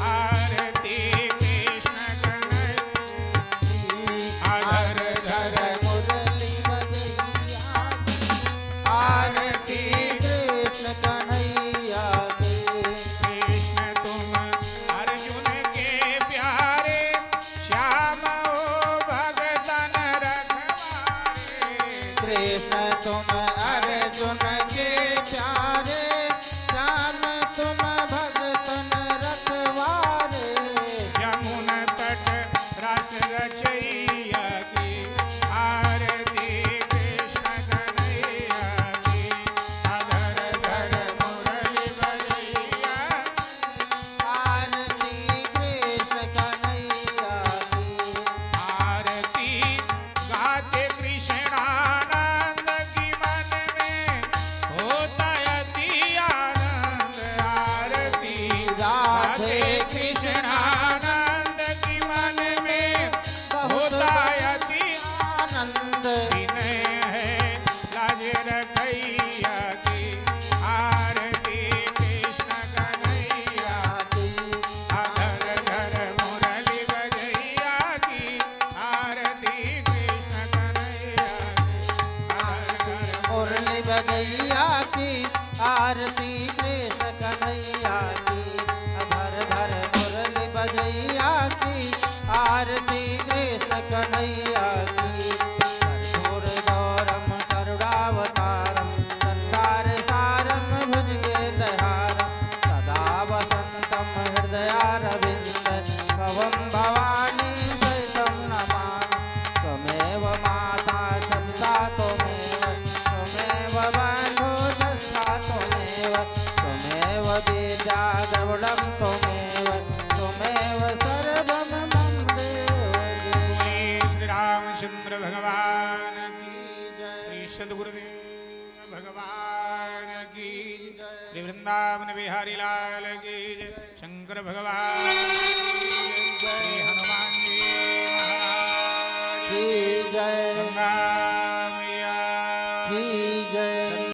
आरती कृष्ण कन्हैया। अधर धर मुरली बजैया की, आरती कृष्ण कन्हैया की। कृष्ण तुम अर्जुन के प्यारे, श्याम हो भगतन रखवारे। कृष्ण तुम अर्जुन के प्यारे, श्याम तुम भगतन रखवारे। यमुन तट रस रचैया की, आरती कृष्ण कन्हैया की। अधर धर मुरली बजैया, आरती कृष्ण कन्हैया की। आरती गाते कृष्णानंद की, मन में होता अति आनंद। आरती गाते कृष्णानंद की, मन में होता अति आनंद। विनय है लाज रखैया की, आरती कृष्ण कन्हैया। अधर धर मुरली बजैया की, आरती कृष्ण कन्हैया की। अधर धर मुरली बजैया की, आरती कृष्ण कन्हैया की। अधर धर मुरली बजैया की, आरती कृष्ण कन्हैया की। कर्पूर गौरम करुणावतारम, संसार सारम भुजगेन्द्रहारम, सदा वसंतम हृदयारविंद भवम भवानी सहितं नमामि। त्वमेव माता च त्वमेव, त्वमेव बन्धो च त्वमेव, त्वमेव विद्या द्रविणं त्वमेव, त्वमेव सर्वं मम देव। श्री रामचंद्र भगवान की जय। श्री सद्गुरुदेव भगवान की श्री वृंदावन बिहारी लाल की जय। शंकर भगवान की जय। श्री हनुमान जी महाराज की जय। गंगा मैया की जय।